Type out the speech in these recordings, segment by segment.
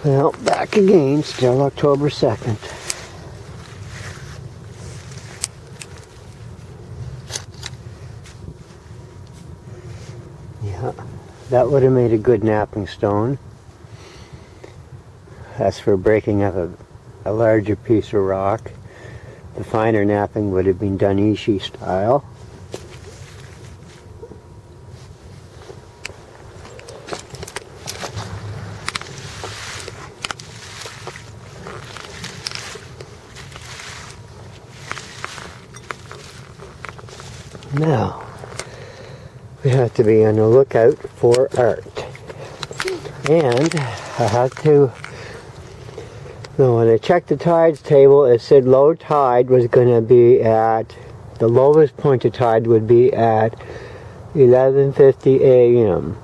Well, back again, still October 2nd. Yeah, that would have made a good napping stone. That's for breaking up a larger piece of rock. The finer napping would have been done Ishii style. Now, we have to be on the lookout for art. And I have to, when I checked the tides table, it said low tide was going to be at, the lowest point of tide would be at 11:50 a.m.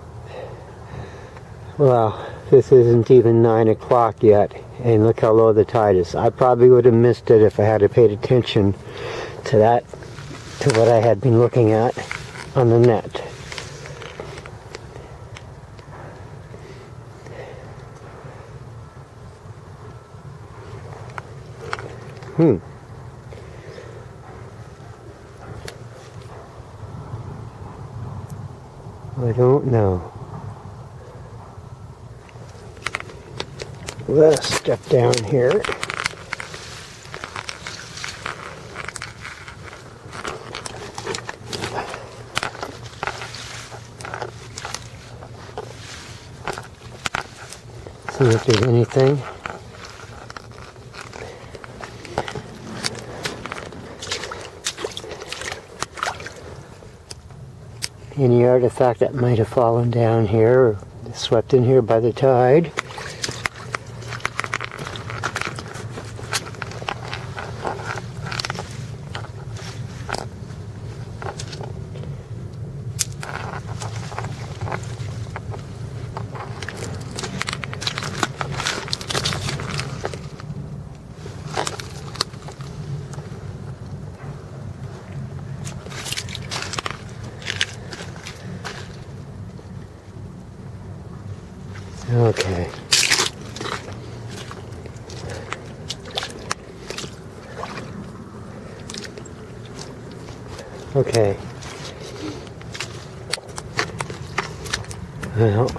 Well, this isn't even 9 o'clock yet, and look how low the tide is. I probably would have missed it if I had paid attention to that, to what I had been looking at on the net. I don't know. Let's step down here. See if there's anything. Any artifact that might have fallen down here or swept in here by the tide. Okay. Okay. Well.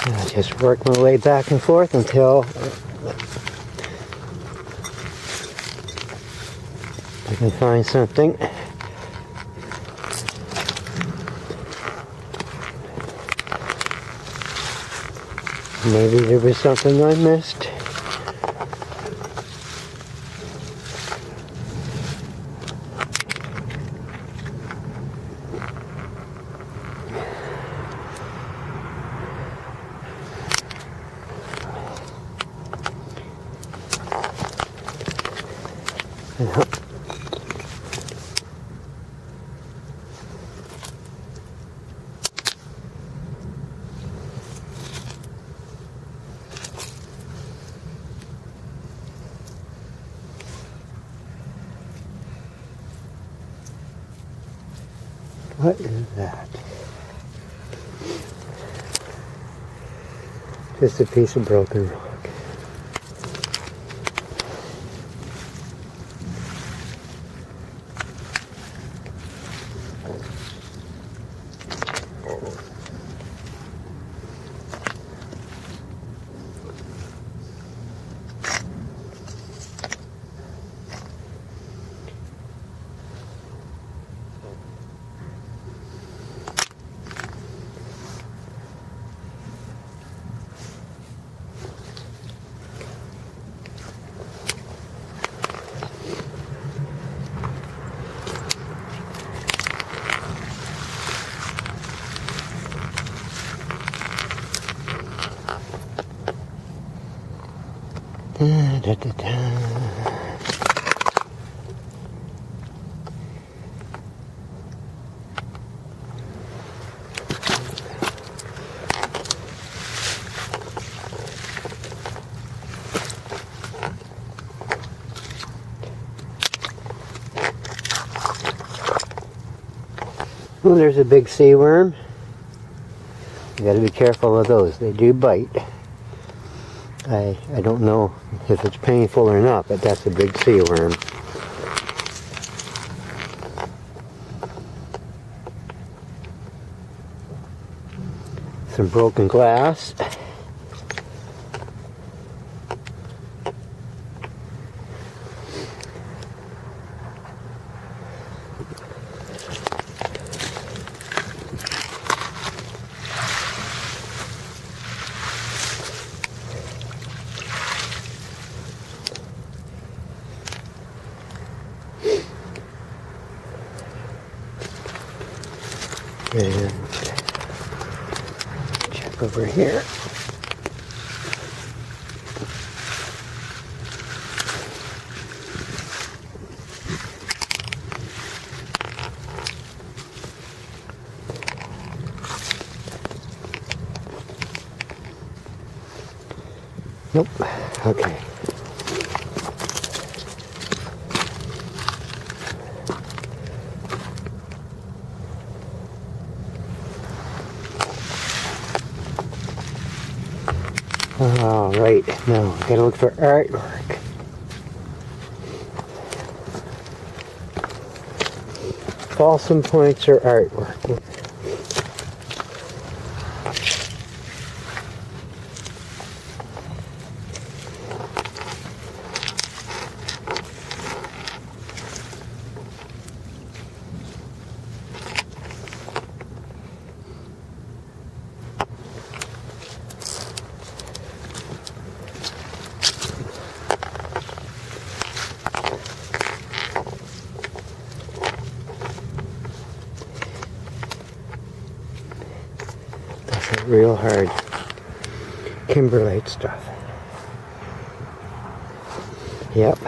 I'll just work my way back and forth until I can find something. Maybe there was something I missed. What is that? Just a piece of broken rock. Da, da, da. Oh, there's a big sea worm. You got to be careful of those. They do bite. I don't know if it's painful or not, but that's a big sea worm. Some broken glass. And check over here. Nope. Okay. All right, now gotta look for artwork. Balsam points or artwork. Real hard kimberlite stuff. Yep.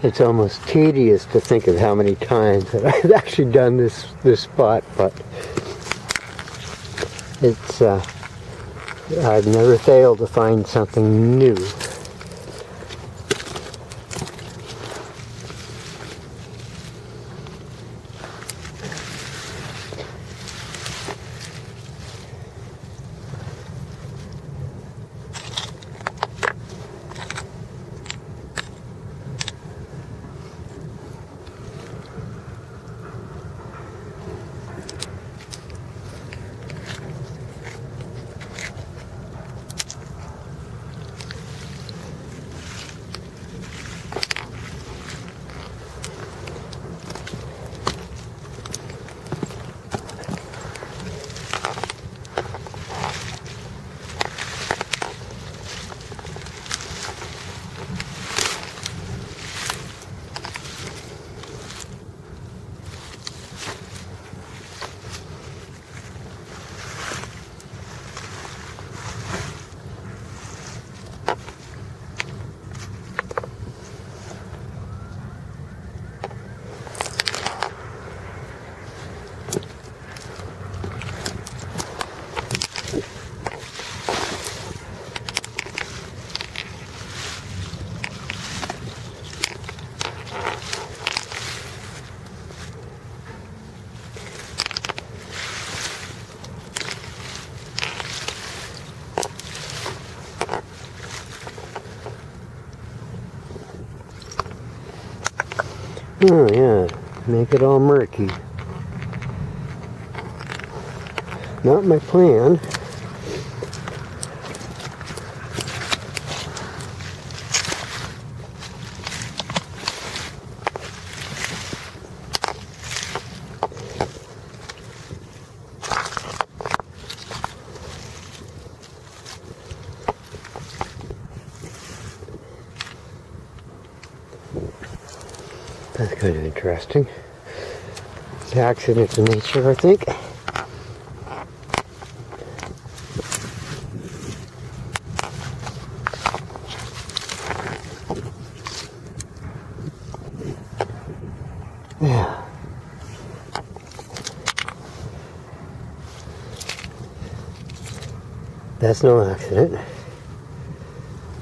It's almost tedious to think of how many times that I've actually done this spot, but it's I've never failed to find something new. Oh yeah, make it all murky. Not my plan. That's kind of interesting. It's accidents in nature, I think. that's no accident.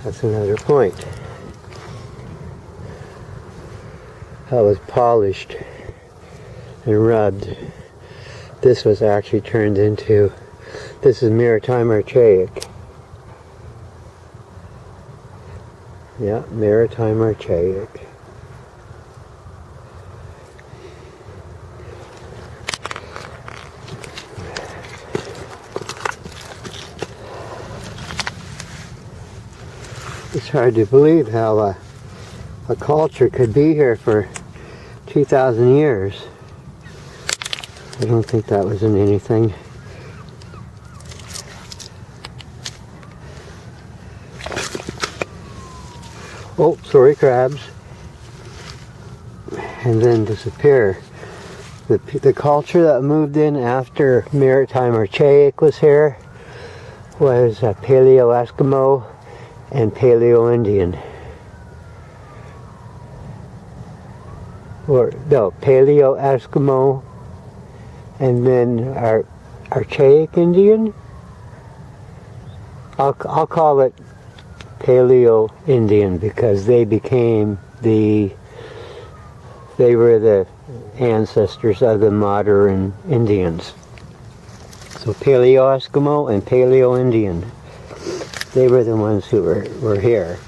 That's another point. That was polished and rubbed. This was actually turned into, this is Maritime Archaic. Yeah, Maritime Archaic. It's hard to believe how a culture could be here for 2,000 years. I don't think that was in anything. Oh, sorry, crabs. And then disappear. The culture that moved in after Maritime Archaic was here was Paleo-Eskimo and Paleo-Indian. Or no, Paleo-Eskimo and then Archaic Indian. I'll call it Paleo-Indian because they became they were the ancestors of the modern Indians. So Paleo-Eskimo and Paleo-Indian, they were the ones who were here.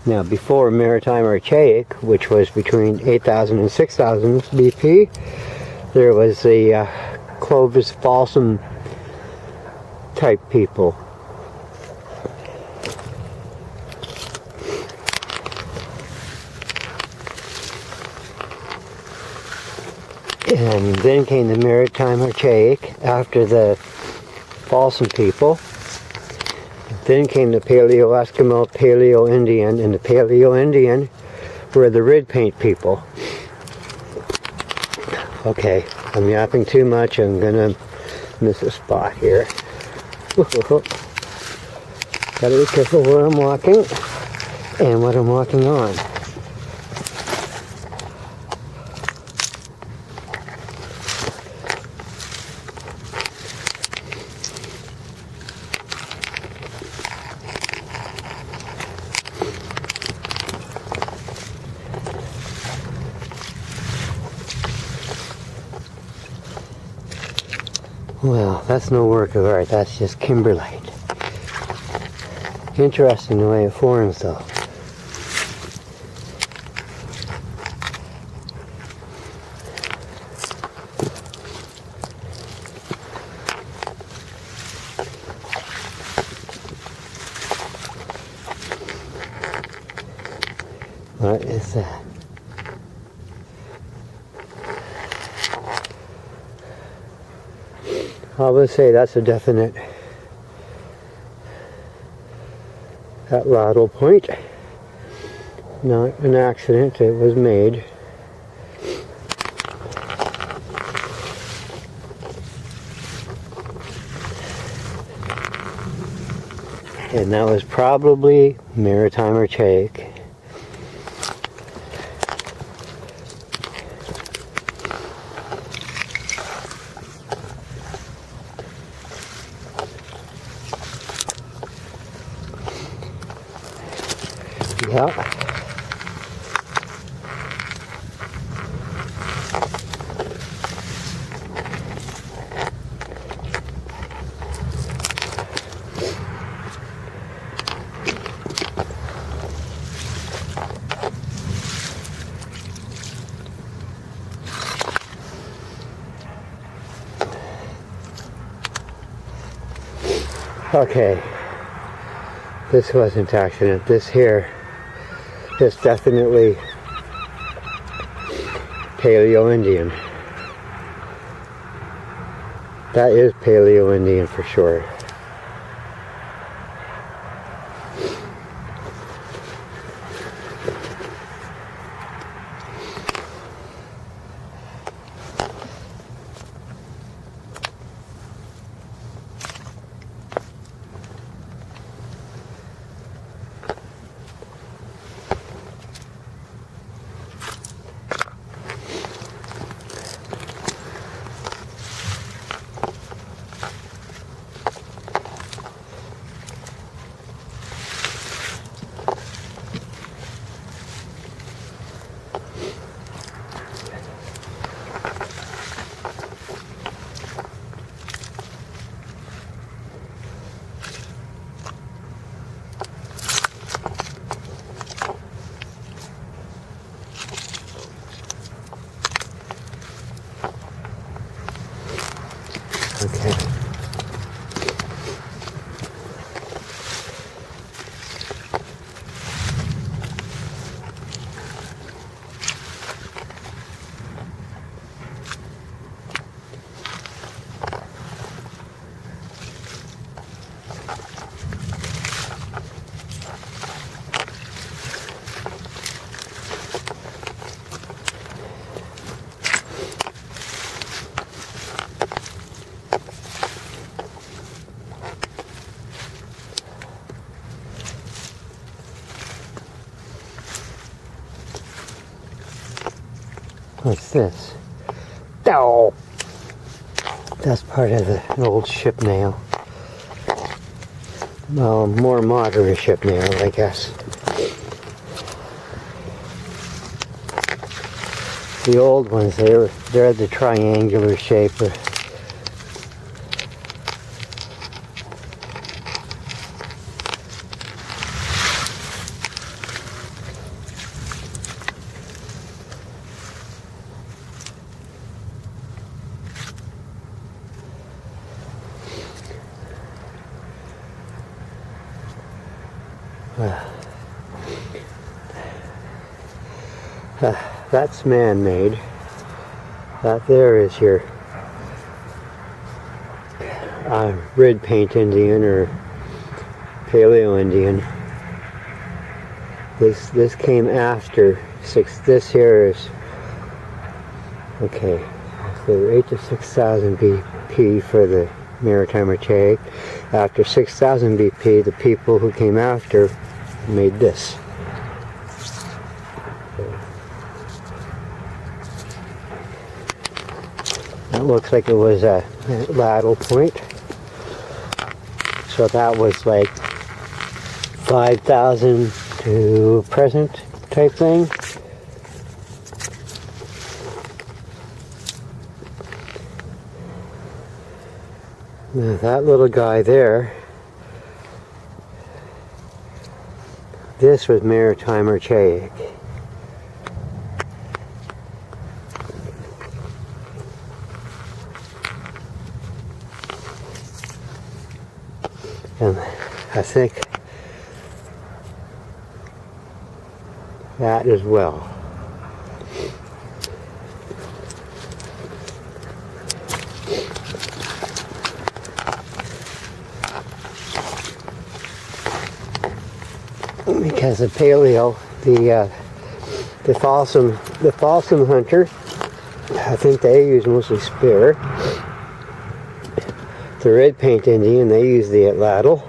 Now before Maritime Archaic, which was between 8,000 and 6,000 BP, there was the Clovis Folsom type people. And then came the Maritime Archaic after the Folsom people. Then came the Paleo-Eskimo, Paleo-Indian, and the Paleo-Indian were the red paint people. Okay, I'm yapping too much. I'm gonna miss a spot here. Gotta be careful where I'm walking and what I'm walking on. Well, that's no work of art, that's just kimberlite. Interesting the way it forms though. What is that? I would say that's a definite lateral point. Not an accident, it was made. And that was probably Maritime Archaic. Yeah. Okay. This wasn't accident. This here is definitely Paleo-Indian. That is Paleo-Indian for sure. What's this? Oh! That's part of an old ship nail. Well, more modern ship nail, I guess. The old ones, they're the triangular shape. That's man-made. That there is your red paint Indian or Paleo Indian. This came after this here is okay. So 8 to 6,000 BP for the Maritime Archaic. After 6,000 BP, the people who came after made this. That looks like it was a ladle point. So that was like 5,000 to present type thing. Now that little guy there, this was Maritime Archaic. And I think that as well. Because the paleo, the Folsom hunter, I think they use mostly spear. The red paint Indian, they use the atlatl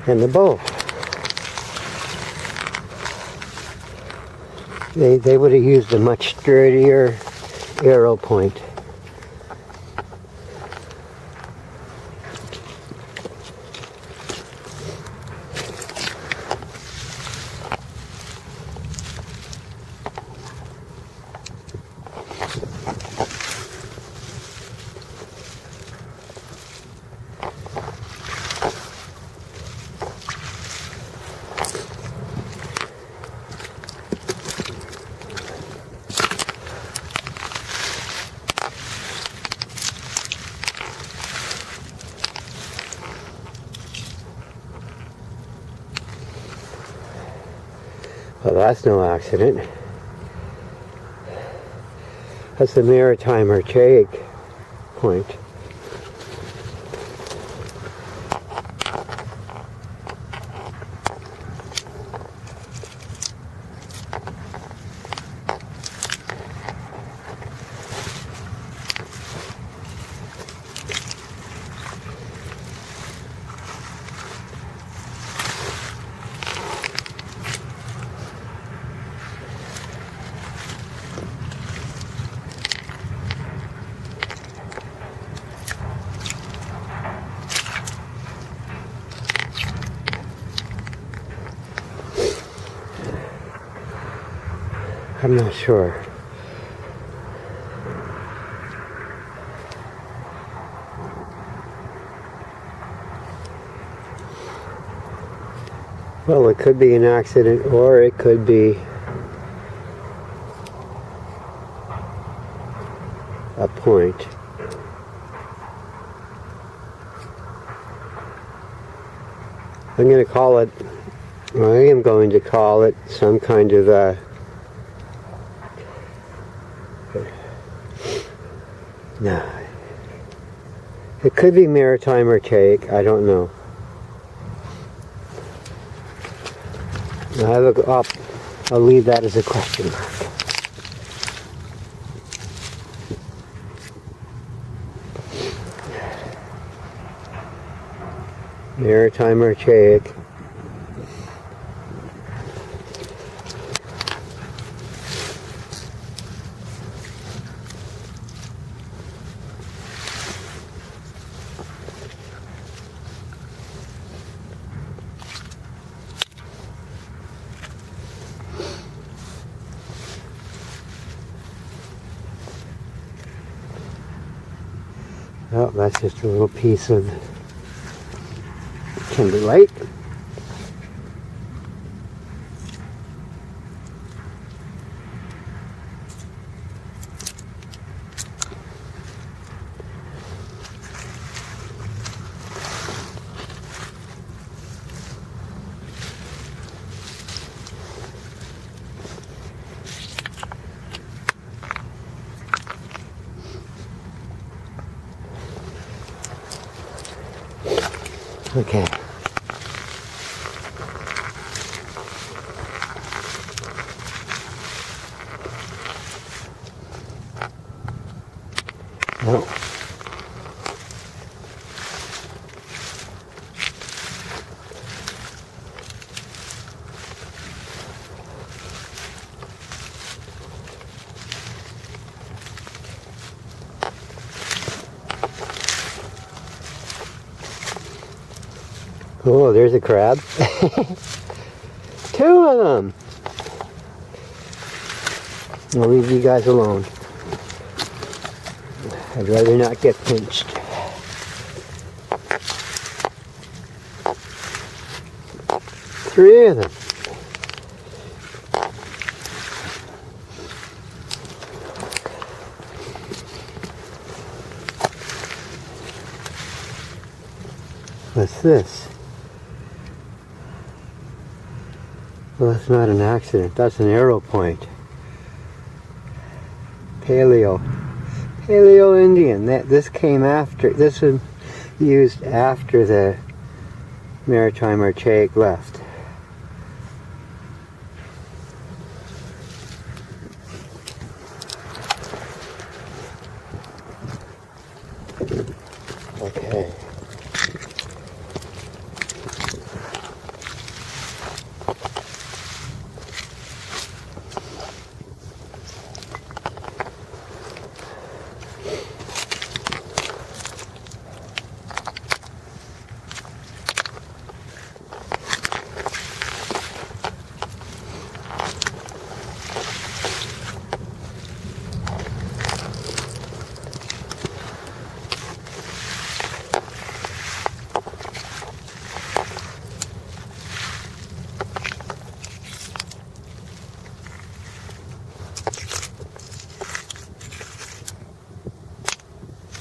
and the bow. They would have used a much sturdier arrow point. Well, that's no accident. That's the Maritime Archaic point. I'm not sure. Well, it could be an accident or it could be a point. I'm going to call it, I am going to call it some kind of no. It could be Maritime Archaic, I don't know. I'll leave that as a question mark. Maritime Archaic. Oh, that's just a little piece of kimberlite. Okay. No. Oh, there's a crab. Two of them. I'll leave you guys alone. I'd rather not get pinched. Three of them. What's this? Well, that's not an accident. That's an arrow point. Paleo Indian. This came after. This was used after the Maritime Archaic left. Okay.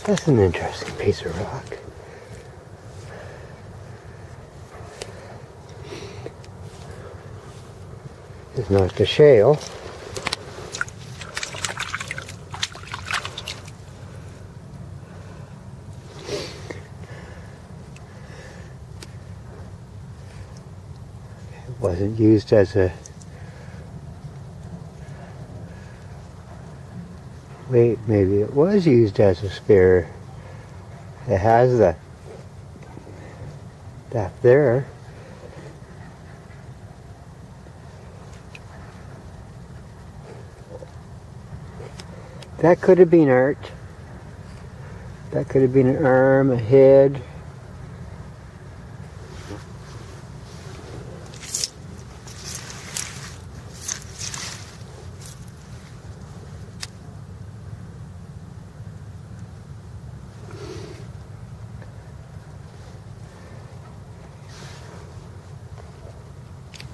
That's an interesting piece of rock. It's not the shale. It wasn't used as a... Wait, maybe it was used as a spear. It has that there. That could have been art. That could have been an arm, a head.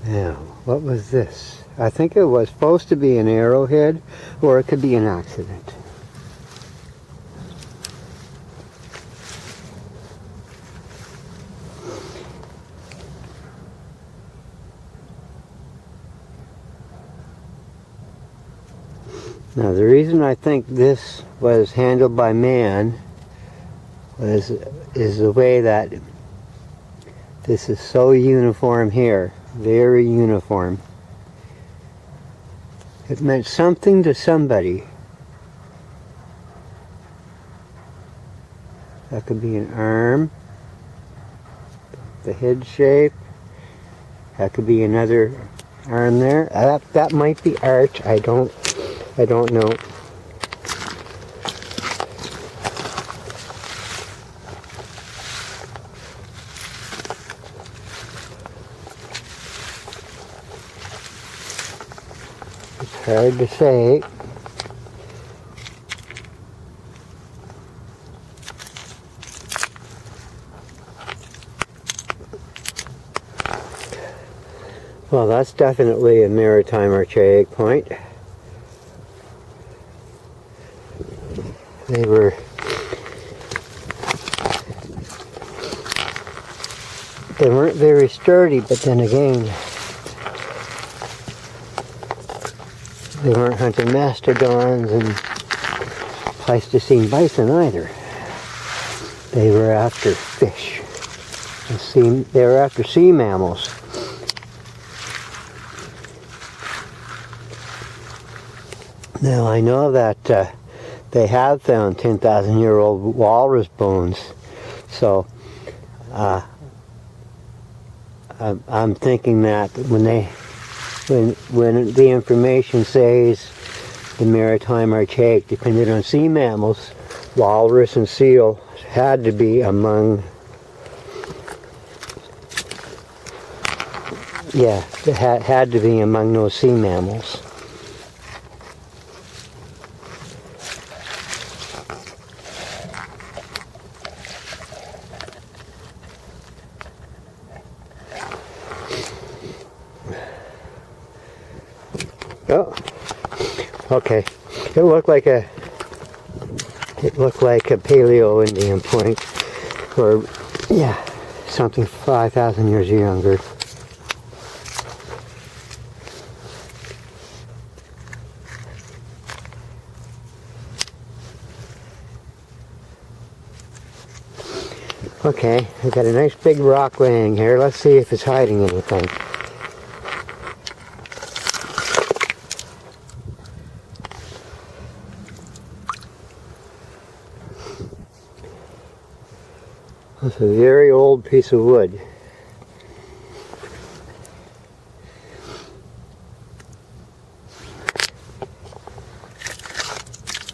Now, what was this? I think it was supposed to be an arrowhead, or it could be an accident. Now, the reason I think this was handled by man is the way that this is so uniform here. Very uniform. It meant something to somebody. That could be an arm, the head shape. That could be another arm there. That might be art. I don't know. Hard to say. Well, that's definitely a maritime archaic point. They weren't very sturdy, but then again, they weren't hunting mastodons and Pleistocene bison either. They were after fish. They were after sea mammals. Now I know that they have found 10,000-year-old walrus bones, so I'm thinking that when the information says the maritime archaic depended on sea mammals, walrus and seal had to be among, had to be among those sea mammals. Oh, okay. It looked like a Paleo Indian point, or yeah, something 5,000 years younger. Okay, we got a nice big rock laying here. Let's see if it's hiding anything. It's a very old piece of wood.